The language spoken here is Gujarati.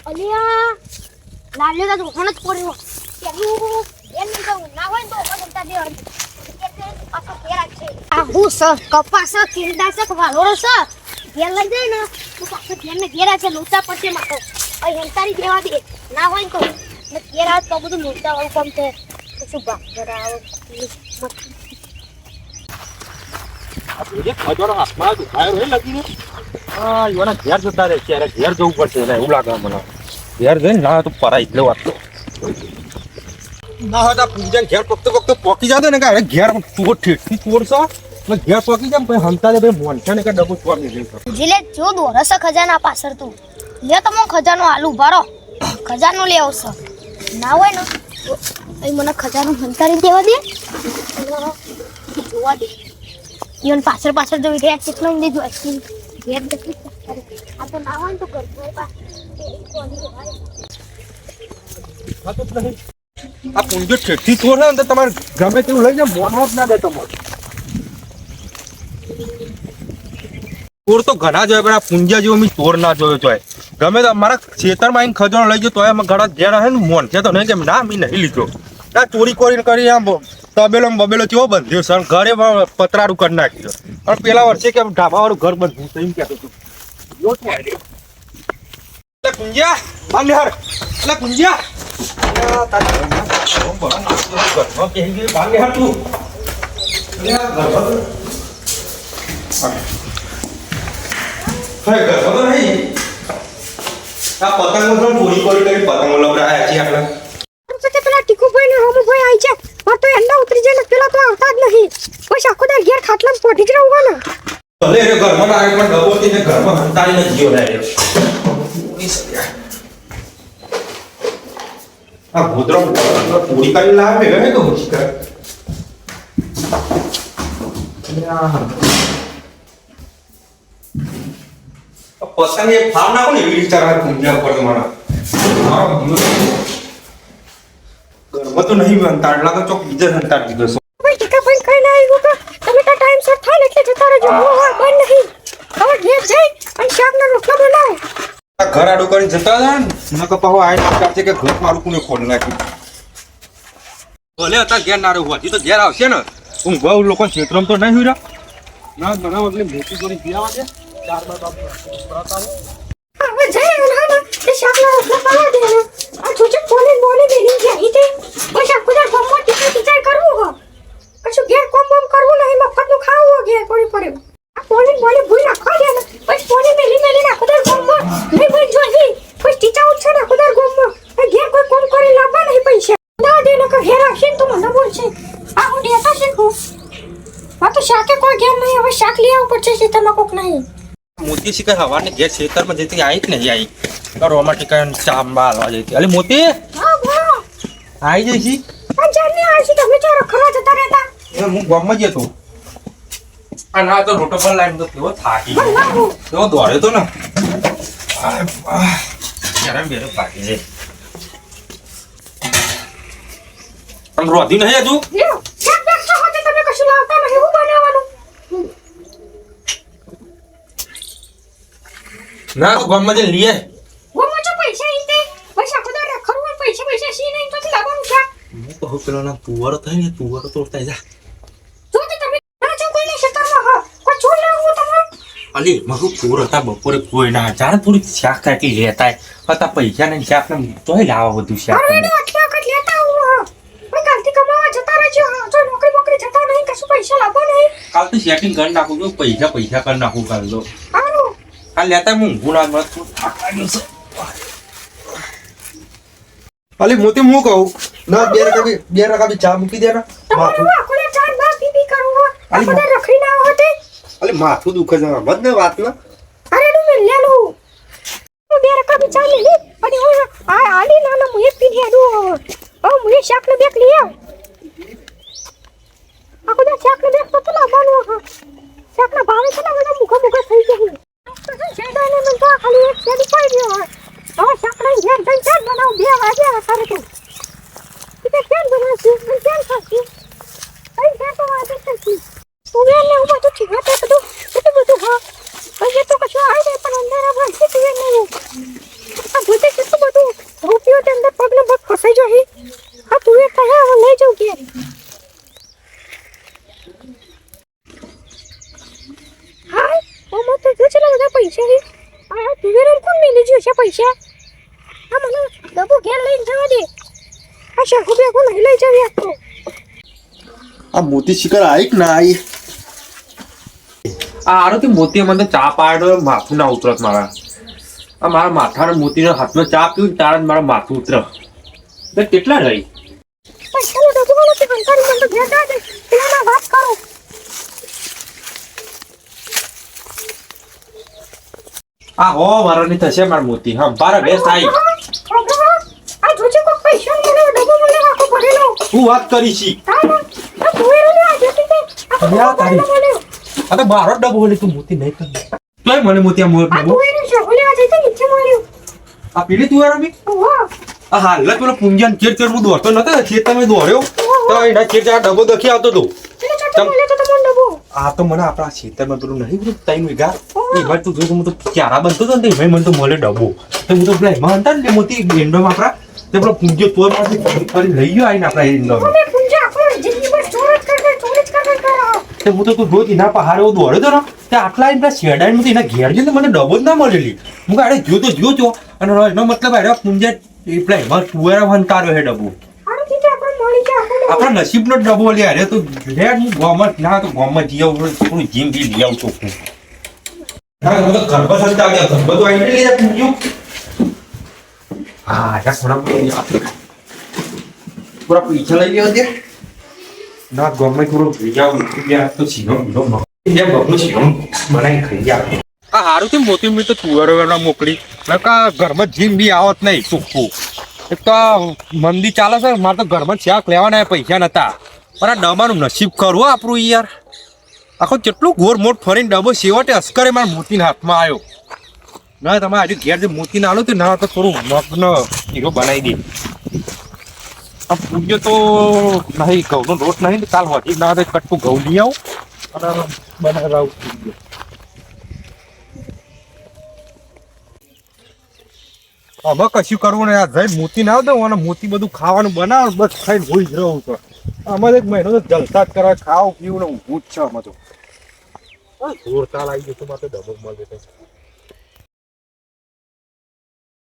અલિયા લાલ્યો તો ઓણ જ પડ્યો પેલું એમ તો ના હોય તો ઓણતા દે એટલે પાછો કેરા છે આ હું સ કપાસ કિંડા છે વાલોરો છે ઘેર લઈ જાય ને તો પાછો ઘેરને ઘેરા છે લોચા પડશે માતો અહીં હેંતારી દેવા દે ના હોય તો ને કેરા તો બધું લોચા વાળું કામ છે શું બાપ કરાવ ये खजोरो हाथમાં દુખાયો રે લાગીને આ યોના ઘેર જતા રે ક્યારે ઘેર જવું પડશે ને એવું લાગે મને ઘેર જઈને ના તો પરાઈ જ લેવા તો ના હતા પૂજન ઘેર પકતો પોકી જાતો ને કે ઘેર તું ઠેઠી તોડશો ને ઘેર પોકી જામ પછી હંતા દે ભાઈ મોનછા ને કે ડબો છોડ દે જીલે જો દોરસ ખજાના પાછળ તું લે તમો ખજાનો આલુ ભરો ખજાનો લે આવશે ના હોય ને એ મને ખજાનો હંતારી દેવા દે જોવા દે ઈવન પાછળ જો ગયા કેટલો ને જો ઘેર દેખી આ તો ના હોય તો કરતો આ તો નહીં આ પૂંજો ઠેઠી તોડ ને તો તમારે ગમે તેવું લઈ જાય મોનો જ ના દે તમારે તોડ તો ઘણા જોયા પણ આ પૂંજા જેવો મેં તોડ ના જોયો જોય ગમે તો અમારા ખેતરમાં આવીને ખજાનો લઈ ગયો તોય અમે ઘણા ઘેર હે ને મોન છે તો નહીં કેમ ના મેં નહીં લીધો આ ચોરી કરી આમ બબેલો કેવો બંધ્યો સર ઘરે પતરારું કરી નાખ્યો અને પેલા વર્ષે કે ઢાબાવાળું ઘર બંધ્યું તો એમ કહેતો હતું કુંજિયા બાંધે હર એટલે કુંજિયા પતંગો ચોરી કરી પતંગો લવડાયા છે આપણે પેલા ટીકુભાઈ ને રામુભાઈ આવી છે તો એંડા ઉતરી જાય પેલા તો આવતા જ નહીં બસ આખો દા ઘેર ખાટલામાં પોઢી જ રહું ને ભલે એ ઘરમાં આવે પણ ડબોતી ને ઘરમાં હંતાઈને જીવ લાગે આ ભૂતરો પૂરી કરી લાવે હે તો મુશ્કેલ પતંગ એ ફાવ નાખો ને એવી રીતે પૂંજા ઉપર તમારા ઘરમાં તો નહીં હંતાડ લાગે ચોક બીજા હંતાડ દીધો છો ભાઈ ટીકા ભાઈ કઈ ના આવ્યું કે તમે તો ટાઈમ સર થાય એટલે જતા રહેજો હા બંધ નહીં હવે ઘેર જઈ અને શાકના રોટલા બનાવો ઘર આડું કરીને જતા હતા ને કપાહો આઈને છે કે ઘર મારું કોને ખોલ નાખ્યું ભલે હતા ઘેર ના રહ્યું હજી તો ઘેર આવશે ને હું બહુ લોકો ક્ષેત્રમાં તો નહીં હુરા ના ઘણા એટલે મોટી જોડી પીવા દે 4 બાર હવે જઈ ના તે શાકના રોટલા પાવા દે આ છોચે બોલે બેની જાય તે બસ આખો દા ગમવા ટીચર કરવું હો કશું ઘેર કોમ કરવું નહીં મફતનું ખાવું હો ઘેર પડી પડે આ બોલે ભૂઈ રાખવા દે ને બસ બોલે મેલી રાખો દા ગમવા નહીં ભાઈ જોઈ કોઈ ટીચર ઉઠશે ને ખુદાર ગમવા ઘેર કોઈ કોમ કરી લાવવા નહીં પૈસા ના દે ને કે ઘેર આવશે તો મને બોલશે આ હું દેતા શીખું આ તો શાકે કોઈ ઘેર નહીં હવે શાક લઈ આવવું પડશે સીતામાં કોક નહીં મોતી શિકાર હવાને ઘેર ખેતરમાં જતી આવી કે નહીં આવી રોમાટિકા ચાંબા હાલવા જતી અલે મોતી હા બોલો આવી જઈ છી આ જાને આવી છે તમે ચોરો ખરા જતા રહેતા હું ગામમાં જ હતો આ ના તો રોટો પર લાઈન તો કેવો થાકી ગયો તો દોડ્યો તો ને યાર મેરે પાકી છે આમ રોધી નહીં હજુ લ્યો શાક બેઠો હોતે તમે કશું લાવતા નહીં હું બનાવવાનું ના તો ગામમાં જઈને લઈએ હું જો પૈસા ઈતે પૈસા ખુદા રખડવું પૈસા સી નહીં તો લાવવાનું છે હું તો પેલો ના તુવારો થાય ને તુવારો તોડતા જા જો તે તમે ના જો કોઈને શેતરમાં હા કોઈ છોડ લાવું તમને અલી મારું પૂર હતા બપોરે કોઈ ના જાણે થોડી શાક કાઢી લેતા હતા પૈસા ને શાક ને તોય લાવવા બધું શાક અરે ને આટલા કટ લેતા હું હા કોઈ કાલથી કમાવા જતા રહેજો હા જો નોકરી જતા નહીં કશું પૈસા લાવવા નહીં કાલ તો સેટિંગ કરી નાખું તો પૈસા કરી નાખું કાલ તો હારું કાલ લેતા હું ગુણા મત અલી મોતી હું કહું ના બે રકા બી ચા મૂકી દે ના માથું આખોને ચાર બાર પીપી કરું હો આખોને રખડી ના હોતે અલી માથું દુખે છે મત ને વાત ના અરે નું મેં લેલું હું બે રકા બી ચા લે અને હું આ આલી ના હું એક પી દે ઓ મુએ શાક ને બેક લઈ આવ આખોને શાક ને બેક તો લાવવાનું હા શાક ના ભાવે છે ને બધા મુખા થઈ જાય શેડાને મને તો ખાલી એક શેડી પડી ગયો હવે શાક ને ઘેર જઈને ચાટ બનાવ 2 વાગ્યા સારે તો તે કેમ બનાવશું કેમ ખાશું કઈ કે તો વાત છે તું વેલે હું તો ઠીક હતો બધું હા પછી તો કશું આવી નહીં પણ અંદર આ ભાઈ છે નહીં આ ભૂતે કેટલું પૈસા છે આ તુવેરમ કોણ મેલી ગયો છે પૈસા આ મને ડબ્બો ઘેર લઈને જવા દે આ શાકુ બેગો નહીં લઈ જવી આપતો આ મોતી શિકાર આવી કે ના આવી આ આરોથી મોતી મને તો ચા પાડો માથું ના ઉતરત મારા આ મારા માથાના મોતીના હાથમાં ચા પીવું તારા મારા માથું ઉતર તો કેટલા રહી પૈસાનો ડબ્બો વાળો કે કંટાળી મને તો ઘેર જા દે પેલા વાત કરો આ હો મારાની થશે મારા મોતી હા બારા બેસ આવી આ જોજે કોઈ પૈસા મને ડબ્બો મને આખો ભરેલો શું વાત કરી છી આ તુવેરો ને આ જતી તે યા તારી આ તો બારો ડબ્બો બોલી તું મોતી નહીં કરી તોય મને મોતી આ આ ડબ્બો તુવેરો શાકુ લેવા જઈ તો નીચે મળ્યો આ પીલી તું રમી ઓહો આ હાલ પેલો પુંજાન ચેર ચેર હું દોડતો નતો ખેત તમે દોડ્યો તો એના ચેર ચેર ડબ્બો દખી આવતો તો એટલે ચાટો મળ્યો તો તમને ડબ્બો આ તો મને આપણા ખેતરમાં પેલું નહીં પેલું તઈ વીઘા એ વાત તું જોયું હું તો ક્યારા બનતો હતો ને ભાઈ મને તો મળે ડબ્બો તો હું તો પેલા એમાં હતા ને મોતી એન્ડોમાં આપણા તે પેલો પૂંજ્યો તોય માંથી ફરી લઈ ગયો આવીને આપણા એન્ડોમાં તમે પૂંજા આખો જિંદગી બસ ચોરજ કરતા કરો તે હું તો તું રોજ એના પહાડે દોડ્યો હતો ને તે આટલા એના શેડાઈ એના ઘેર જઈને મને ડબ્બો જ ના મળેલી હું આડે જો તો અને એનો મતલબ આડે પૂંજા એ પેલા એમાં તુવેરા વનકાર્યો હે ડબ્બો આનું કીધું આપણે મળી જાય આપણા નસીબનો ડબ્બો લે અરે તો લેટ હું ગોમાં ના તો ગોમાં જી આવું થોડું જીમ બી લઈ આવું ચોખ્ખું ના હું તો ગરબા સંતા ગયા ગરબા તો આઈને લઈ જા પૂંજ્યું હા જા થોડા પૂરા પૈસા લઈ લેવા દે ના ગમે થોડો લઈ આવું ત્યાં તો સીનો બીનો જેમ બબલું સીનો બનાવી ખાઈ ગયા આ હારું થી મોતી મી તો તુવેરો એના મોકલી કા ઘરમાં જીમ બી આવત નહીં ચોખ્ખું એક તો મંદી ચાલે છે મારે તો ઘરમાં શાક લેવાના પૈસા નતા પણ આ ડબ્બાનું નસીબ કરવું આપણું યાર આખો કેટલું ગોર મોટ ફરીને ડબ્બો છેવટે અસ્કરે મારા મોતીના હાથમાં આવ્યો ના તમે આજે ઘેર જે મોતી ના આલો તો ના તો થોડું મગનો હીરો બનાવી દે આ પૂજ્યો તો નહીં ઘઉંનો રોટ નહીં કાલ હોતી ના તો કટકું ઘઉં લઈ આવું અને બનાવડાવું પૂજ્યો અમે કશું કરવું ને યાર જઈ મોતી ના આવતો અને મોતી બધું ખાવાનું બનાવ બસ ખાઈને હોઈ જ રહું તો અમારે એક મહિનો તો જલસા જ કરવા ખાવું પીવું ને ઊભું જ છે અમે તો જોરતા લાગી ગયું તો મારે ડબલ મળે